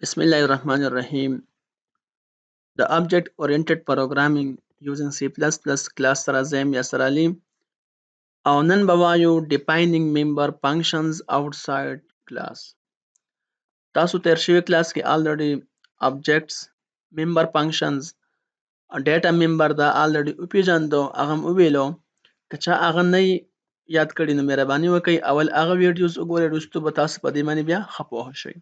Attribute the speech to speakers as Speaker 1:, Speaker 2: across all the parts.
Speaker 1: Bismillahirrahmanirrahim. The object-oriented programming using C++ class سره زه یاسر علي او نن به وایو defining member functions outside class. تاسو تیر شوي کلاس کې already objects member functions data member دا already وپیژندو هغه هم وویلو که چا هغه نه یاد کړي نو مهرباني وکړئ اول هغه ویډیوز وګورئ وروسته به تاسو په دې باندې بیا ښه پوه شئ.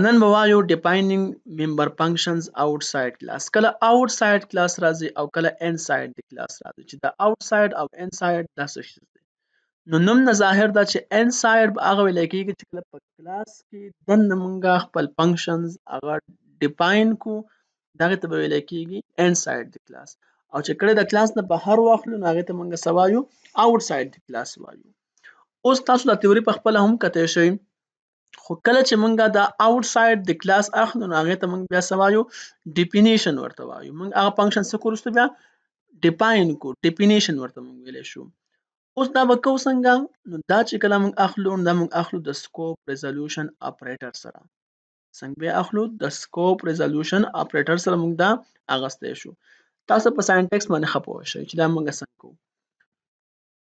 Speaker 1: نن به وایو defining member functions outside class. کله outside class راځي او کله inside the class راځي چې دا outside او inside دا څه شی دی. نو نوم نه ظاهر دا چې inside به هغه ویل کېږي چې کله په کلاس کې دننه مونږه خپل functions هغه define کو دغه ته به ویل کېږي inside the class او چې کله د کلاس نه بهر واخلو نو هغه ته مونږ څه وایو outside the class وایو. اوس تاسو د تیوري په خپل هم کته شئ خو کله چې مونږه دا outside د کلاس اخلو نو هغه ته مونږ بیا څه وایو definition ورته وایو. مونږ هغه فنکشن څه کوو وروسته بیا define کو definition ورته مونږ ویلی شو. اوس دا به کوو څنګه نو دا چې کله مونږ اخلو نو دا مونږ اخلو د scope resolution operator سره. څنګه بیا اخلو د scope resolution operator سره مونږ دا اغستی شو. تاسو په ساینټکس باندې ښه پوه شئ چې دا مونږ څنګه کوو.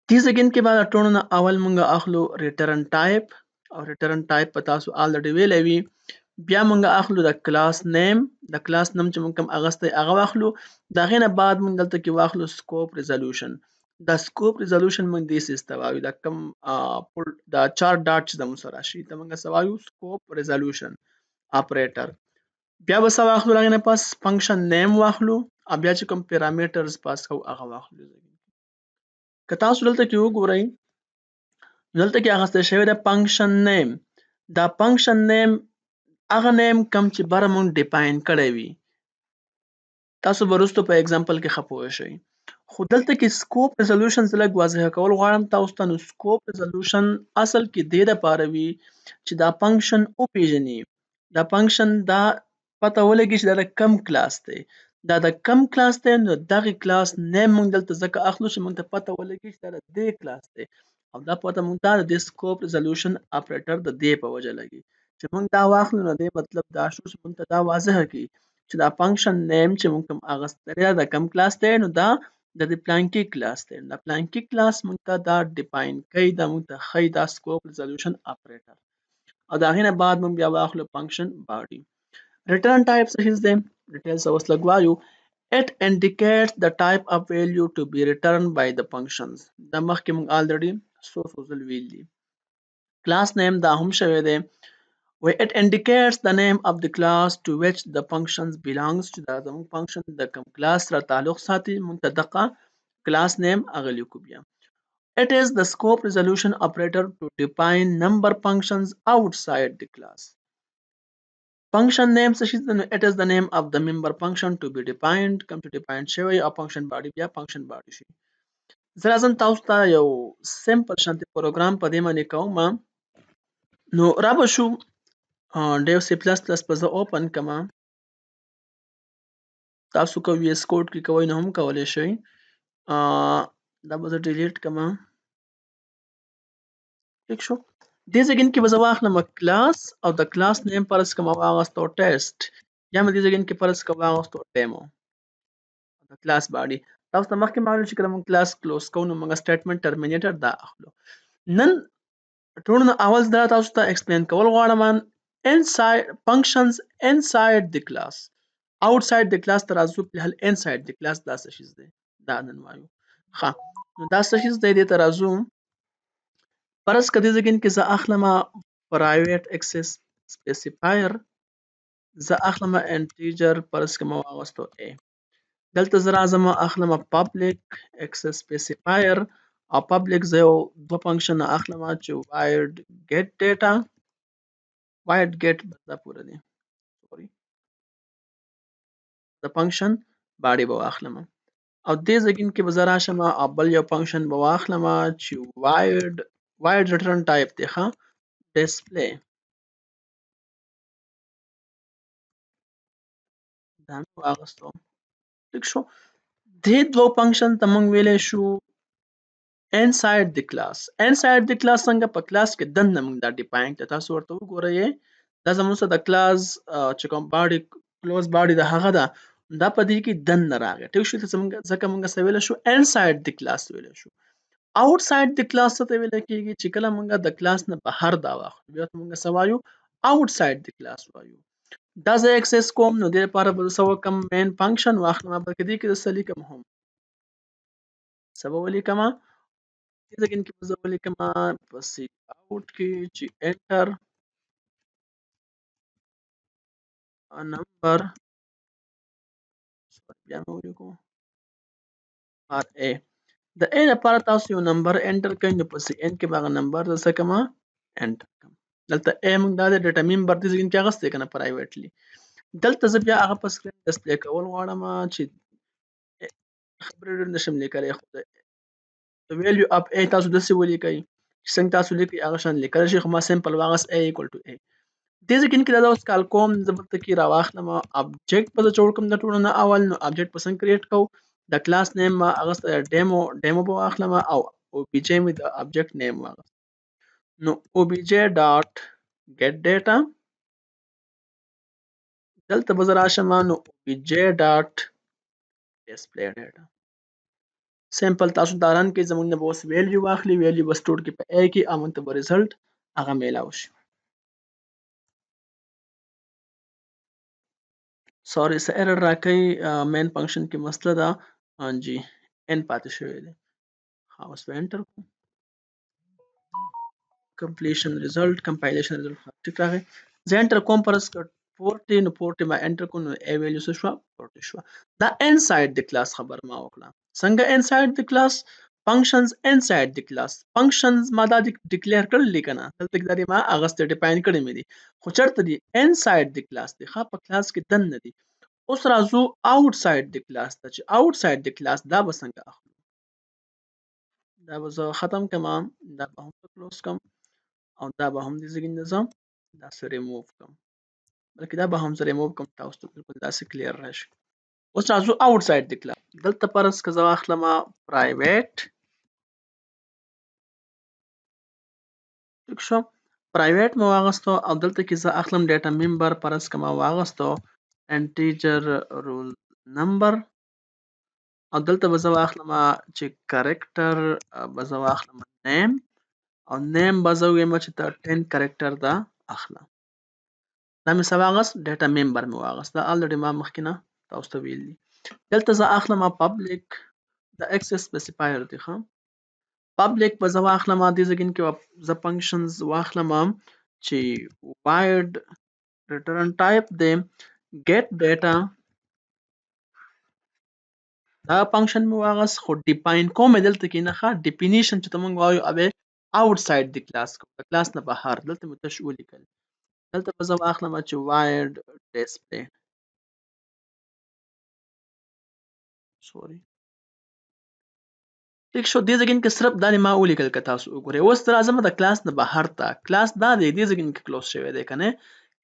Speaker 1: دې سیکنډ کې به د ټولو نه اول مونږ اخلو return type او return type په تاسو already ویلی وي. بیا مونږ اخلو د کلاس نیم د کلاس نیم چې مونږ کوم اغستی هغه واخلو. د هغې نه بعد مونږ دلته کې واخلو scope resolution. دا scope resolution مونږ دې سیز ته وایو دا کوم دا 4 ډاټ چې زموږ سره راشي ته مونږ څه وایو scope resolution operator. بیا به څه واخلو د هغې نه پس فنکشن نیم واخلو او بیا چې کوم پیرامیټرز پاس کوو هغه واخلو. که تاسو دلته کې وګورئ دلته کې اخیستل شوی د فنکشن نیم. دا فنکشن نیم هغه نیم کوم چې بره مونږ ډیفاین کړی وي. تاسو به وروسته په اگزامپل کې ښه پوه شئ. خو دلته کې سکوپ ریزولوشن زه لږ واضح کول غواړم تاسو ته. نو سکوپ ریزولوشن اصل کې دې دپاره وي چې دا فنکشن وپیژني. دا فنکشن دا پته ولګي چې دا د کم کلاس دی. دا د کم کلاس دی نو دغې کلاس نیم مونږ دلته ځکه اخلو چې مونږ ته پته ولګي چې دا د دې کلاس دی او دا پته مونږ ته د دې سکوپ ریزولوشن اپریټر د دې په وجه لګي. چې مونږ دا واخلو نو دې مطلب دا شو چې مونږ ته دا واضحه کړي چې دا فنکشن نیم چې مونږ کوم اخیستی دی د کم کلاس دی نو دا د دې پلانکي کلاس دی. دا پلانکي کلاس مونږ ته دا ډیفاین کوي دا مونږ ته ښیي دا سکوپ ریزولوشن اپریټر. او د هغې نه بعد مونږ بیا واخلو فنکشن باډي. ریټرن ټایپ څه شی دی ډیټیلز اوس لږ وایو. It indicates the type of value to be returned by the functions. دا مخکې مونږ already څو ځل ویل دي. کلاس نیم دا هم شوی دی. It indicates the name of the class to which the functions belongs. چې دا زموږ فنکشن د کوم کلاس سره تعلق ساتي مونږ ته دغه کلاس نیم هغه لیکو بیا. It is the scope resolution operator to define number functions outside the class. Function name څه شي دی؟ It is the name of the member function to be defined. کوم چې ډیفاین شوی او فنکشن باډي بیا فنکشن باډي شي. زه راځم تاسو ته یو سمپل شانتي پروګرام په دې باندې کوم. نو را به شو ډیو سی پلس پلس په زه اوپن کما. تاسو که وی اس کوډ کې کوئ نو هم کولی شئ. دا به زه ډیلیټ کما. ټیک شو. دې سیکنډ کې به زه واخلم کلاس او د کلاس نیم فرض کوم واغستو ټیسټ یا مې دې سیکنډ کې فرض کوم واغستو ډیمو. د کلاس باډي تاسو ته مخکې معلوم چې کله موږ کلاس کلوز کوو نو موږ سټیټمنټ ټرمینیټر دا اخلو. نن ټولو نه اول دا تاسو ته ایکسپلین کول غواړم inside functions inside the class. outside the class ته راځو فلحال inside the class دا څه شی دی دا نن وایو. ښه نو دا څه شی دی دې ته راځو. فرض که دې سیکنډ کې زه اخلم پرایویټ اکسس سپیسیفایر. زه اخلم انټیجر فرض کوم واغستو a. دلته زه راځم اخلم پبلیک اکسس سپیسیفایر او پبلیک زه یو دوه فنکشن اخلم چې واید ګیټ ډیټا واید ګیټ دا پوره دی سوري د فنکشن باډي به واخلم او دې سیکنډ کې به زه راشم او بل یو فنکشن به واخلم چې واید ریټرن ټایپ دی ښه ډسپلی. دا مې واغستو. ټیک شو. دې دوه فنکشن ته موږ ویلی شو inside the class. inside the class څنګه په کلاس کې دننه موږ دا ډیفاین کړه. تاسو ورته وګورئ دا زموږ سره د کلاس چې کوم باډي کلوز باډي د هغه ده دا په دې کې دننه راغی ټیک شو ځکه موږ څه ویلی شو انسایډ د کلاس ویلی شو آوټسایډ د کلاس څه ته ویل کېږي چې کله موږ د کلاس نه بهر دا واخلو بیا ته موږ څه وایو آوټسایډ د کلاس وایو دا زه اکسس کوم نو دې لپاره به زه څه وکړم مین فنکشن واخلم بلکې دې کې زه څه لیکم هم څه به ولیکمه دې ځای کې به زه ولیکمه په سی آوټ کې چې انټر نمبر بیا مې ولیکو ار ای د ا لپاره تاسو یو نمبر انټر کړئ نو په سی ان کې به هغه نمبر زه څه کومه انټر کوم دلته ا موږ دا د ډیټا ممبر دې ځای کې اخیستی که نه پرایویټلی دلته زه بیا هغه په سکرین ډسپلی کول غواړم چې خبرې ډېر نشم لیکلی خو د ویلیو اف ا تاسو داسې ولیکئ چې څنګه تاسو لیکئ هغه شان لیکلی شئ خو ما سمپل واغست ا ایکول ټو ا دې ځای کې دا زه اوس کال کوم زه به دلته کې راواخلم ابجیکټ به زه جوړ کړم د ټولو نه اول نو ابجیکټ به څنګه کریټ کوو د کلاس نیم ما اغسته ډیمو به واخلم او او بي جی مې د ابجیکټ نیم واغست نو او بي جی ډاټ ګیټ ډیټا دلته به زه راشم نو او بي جی ډاټ ډسپلی ډیټا سمپل تاسو دا رن کې زمونږ نه به اوس ویلیو واخلي ویلیو به سټور کې په ا کې او موږ ته به ریزلټ هغه میلاو شي سوري څه ایرر راکوي مین فنکشن کې مسله ده جی ان پاتې شوی دی اوس به انټر کوم completion result compilation result ټیک راغی زه انټر کوم پرس 40 نو 40 ما انټر کوم نو ا ویلیو څه شو 40 شو دا انسایډ د کلاس خبر ما وکړه څنګه انسایډ د کلاس functions inside the class functions ما دا ډیکلیئر کړل کنه دلته کې دا ما اغسته ډیفاین کړی مې دي خو چرته دي inside the class دی ښه په کلاس کې دننه دي اوس راځو outside the class ته چې outside the class دا به څنګه اخلو دا به زه ختم کړم دا به هم کلوز کړم او دا به هم دې ځای کې نظام داسې ریموو کړم بلکې دا به هم زه ریموو کړم تاسو ته بالکل داسې کلیر راشي اوس راځو outside the class دلته فرض که زه واخلم private ټیک شو پرایویټ مو واغستو او دلته کې زه اخلم ډیټا ممبر فرض که ما واغستو انټیجر رول نمبر او دلته به زه واخلم چې کرکټر به زه واخلم نیم او نیم به زه ویم چې د 10 کرکټر دا اخلم دا مې څه واغست ډیټا ممبر مې واغست دا الریډي ما مخکې نه تاسو ته ویل دي دلته زه اخلم پبلیک د اکسس سپیسیفایر دی ښه پبلیک به زه واخلم دې ځای کې زه فنکشنز واخلم چې واید ریټرن ټایپ دی get data دا فنکشن مې واغست خو ډیفاین کوم دلته کې نه ښه ډیفینیشن چې ته موږ وایو اوی outside د کلاس کوم د کلاس نه بهر دلته مې تش ولیکل دلته به زه واخلم چې واید ډسپلی سوري ټیک شو دې ځای کې صرف دا ما ولیکل که تاسو وګورئ اوس راځم د کلاس نه بهر ته کلاس دا دی دې ځای کې کلوز شوی دی که نه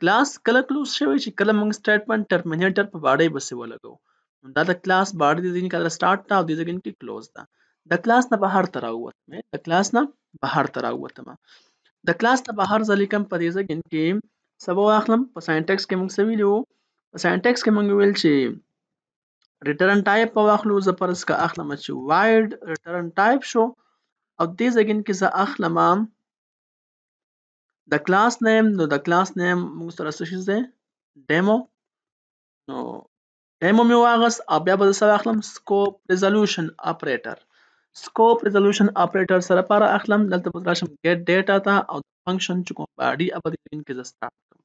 Speaker 1: کلاس کله کلوز شوی چې کله موږ سټیټمنټ ټرمینیټر په باډۍ پسې ولګو دا د کلاس باډي د ځینې کله سٹارټ تا او د ځای کې کلوز ده د کلاس نه بهر ته راووتم د کلاس نه بهر ته راووتم د کلاس نه بهر ځل کوم په دې ځای کې سبا واخلم په ساينټکس کې موږ څه ویلو په ساينټکس کې موږ ویل چې ریټرن ټایپ په واخلو زه فرض که اخلم چې واید ریټرن ټایپ شو او دې ځای کې زه اخلم د کلاس نیم نو د کلاس نیم موږ سره څه شي دی ډیمو نو ډیمو مې واغست او بیا به سره اخلم سکوپ ریزولوشن اپریټر سکوپ ریزولوشن اپریټر سره لپاره اخلم دلته به راشم ګیټ ډیټا ته او فنکشن چې کوم باډي ابدي کې زه سٹارټ کوم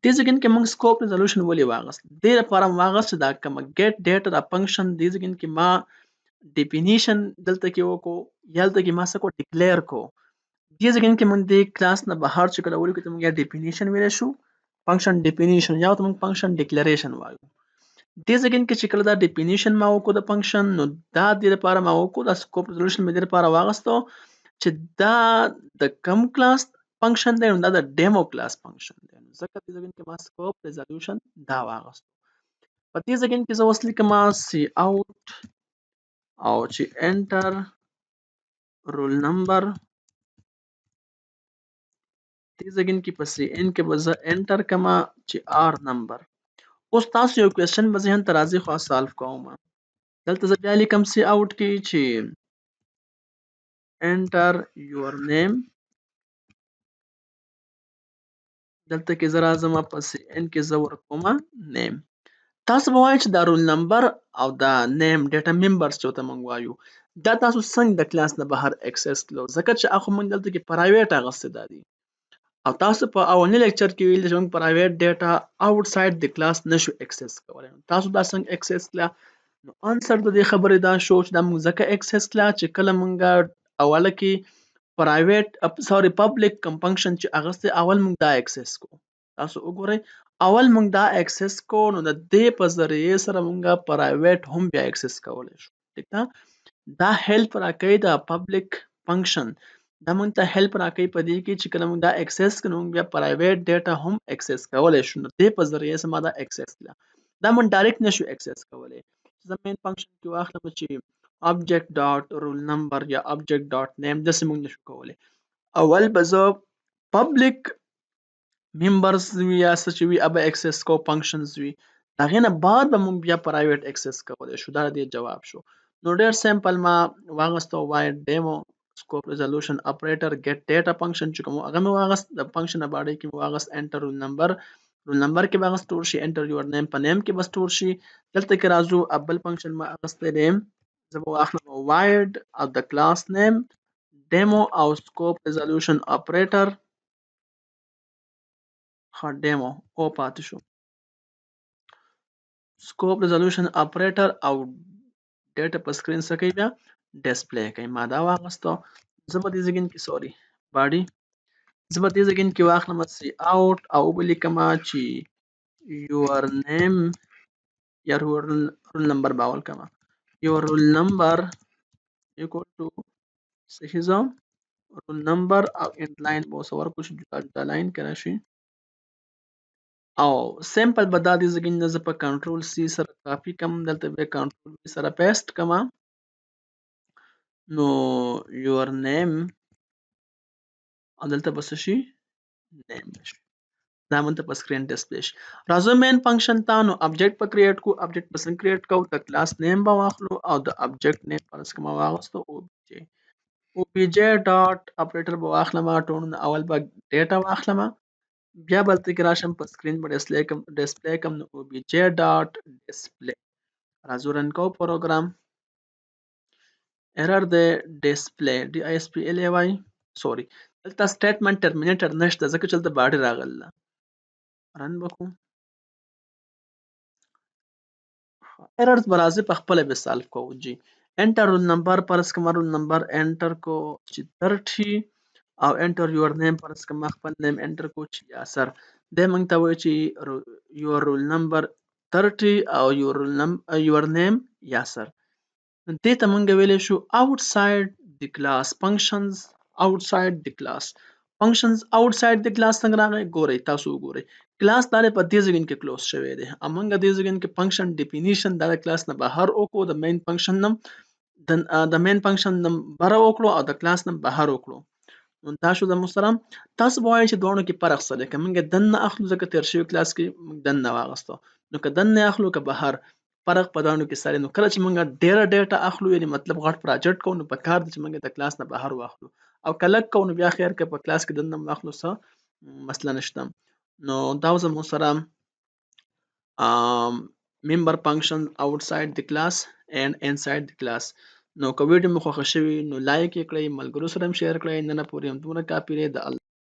Speaker 1: دې ځای کې موږ سکوپ ریزولوشن ولې واغست دې لپاره واغست چې دا کوم ګیټ ډیټا د فنکشن دې ځای کې ما ډیفینیشن دلته کې وکړو یا دلته کې ما څه کو ډیکلیئر کو دې ځای کې موږ د کلاس نه بهر چې کله ولیکو ته موږ یا ډیفینیشن ویل شو فنکشن ډیفینیشن یا ته موږ فنکشن ډیکلیریشن وایو دې ځای کې چې کله دا ډیفینیشن ما وکړو د فنکشن نو دا د لپاره ما وکړو د سکوپ ریزولوشن مې د لپاره واغستو چې دا د کم کلاس فنکشن دی نو دا د ډیمو کلاس فنکشن دی ځکه دې ځای کې ما سکوپ ریزولوشن دا واغستو په دې ځای کې زه اوس لیکم سی اوټ او چې انټر رول نمبر دې ځای کې په سی ان کې به زه انټر کما چې آر نمبر. اوس تاسو یو کوېسچن به ذهن ته راځي خو سالو کوم. دلته زه بیا لیکم سی آوټ کې چې انټر یور نیم. دلته کې زه راځم په سی ان کې زه ورکوم نیم. تاسو به وایئ چې دا رول نمبر او دا نیم ډیټا ممبرز چې ورته موږ وایو دا تاسو څنګه د کلاس نه بهر اکسس کړو، ځکه چې هغه موږ دلته کې پرایویټ اغوستي دا دي او تاسو په اولنی لیکچر کې ویل چې موږ پرایویټ ډیټا آوټساید د کلاس نشو اکسس کولی. تاسو دا څنګه اکسس کړه؟ نو انسر د دې خبرې دا شو چې دا موږ ځکه اکسس کړه چې کله موږ اوله کې پرایویټ پبلک کوم فنکشن چې اغوستی اول موږ دا اکسس کو. تاسو وګورئ اول موږ دا اکسس کو نو د دې په ذریعه سره موږ پرایویټ هم بیا اکسس کولی شو. ټیک ده؟ دا هیلپ راکوي د پبلک فنکشن دا موږ ته هیلپ راکوي په دې کې چې کله موږ دا اکسس کړو موږ بیا پرایویټ ډیټا هم اکسس کولی شو. نو دې په ذریعه سره ما دا اکسس کړه. دا موږ ډایرکټ نشو اکسس کولی. زه مین فنکشن کې واخلم چې object dot rule number یا object dot name داسې موږ نشو کولی. اول به زه پبلک ممبرز وي یا څه چې وي هغه اکسس کو فنکشنز وي د هغې نه بعد به موږ بیا پرایویټ اکسس کولی شو. دا د دې جواب شو. نو ډېر سمپل ما واغسته واید ډیمو سکوپ ریزولوشن اپریټر ګیټ ډیټا فنکشن چې کوم هغه مې واغست د فنکشن باډي کې مې واغست انټر رول نمبر کې به هغه سټور شي انټر یور نیم په نیم کې به سټور شي. دلته کې راځو ابل فنکشن ما اغستی دی زه به واخلم واید او د کلاس نیم ډیمو او سکوپ ریزولوشن اپریټر ډیمو او پاتې شو سکوپ ریزولوشن اپریټر او ډیټا په سکرین څه کوي بیا ډسپلی کوي. ما دا واغستو زه به دې ځای کې سوري باډي زه به دې ځای کې واخلم سی اوټ او ولیکم چې یور نیم یا رول نمبر به اول کما یور رول نمبر equal to صحیح ځه رول نمبر او انټ لاین به اوس ورکړو چې جدا جدا لاین کې راشي او سمپل به دا دې ځای کې زه په کنټرول سی سره کاپي کم دلته به کنټرول وی سره پیسټ کما نو یور نیم او دلته بس شي نیم شي دا مونږ په سکرین ډسپلی شي. راځو مین فنکشن ته نو ابجیکټ په کریټ کو ابجیکټ په څنګه کریټ کو د کلاس نیم به واخلو او د ابجیکټ نیم پر څنګه ما واغستو او پی جی ډاټ اپریټر به واخلم ټون اول به ډیټا واخلم بیا بلته کې راشم په سکرین په ډسپلی کوم نو او بی جی ډاټ ډسپلی. راځو رن کو پروګرام error the display display سوري دلته سټیټمنټ ټرمینیټر نشته ځکه چې دلته باډي راغله رن وکړو errors به راځي په خپله به سالف کوو. جی انټر رول نمبر پرس کما رول نمبر انټر کو چې 30 او انټر یور نیم پرس کما خپل نیم انټر کو چې یاسر د موږ ته وایي چې یور رول نمبر 30 او یور نیم یاسر. دې ته موږ ویلی شو outside the class functions outside the class functions outside the class څنګه راغی ګورئ تاسو وګورئ کلاس دا په دې ځای کې کلوز شوی دی امنګ دې ځای کې فنکشن ډیفینیشن دا د کلاس نه بهر وکړو د مین فنکشن نم د مین فنکشن نم بهر وکړو او د کلاس نه بهر وکړو. نو دا شو د محترم تاسو وایي چې دوه کې فرق څه دی که موږ دننه اخلو ځکه تیر شوی کلاس کې موږ دننه واغستو نو که دننه اخلو که بهر فرق په دانو کې سره. نو کله چې موږ ډیره ډیټا اخلو یعنی مطلب غټ پروجیکټ کوو نو په کار دي چې موږ د کلاس نه بهر واخلو او کله کوو نو بیا خیر که په کلاس کې دننه واخلو څه مسله نشته. نو دا زموږ سره member function outside the class and inside the class. نو که ویډیو مو خوښه شوي نو لایک یې کړئ ملګرو سره هم شیر کړئ. نن پورې همدومره کافي دی. د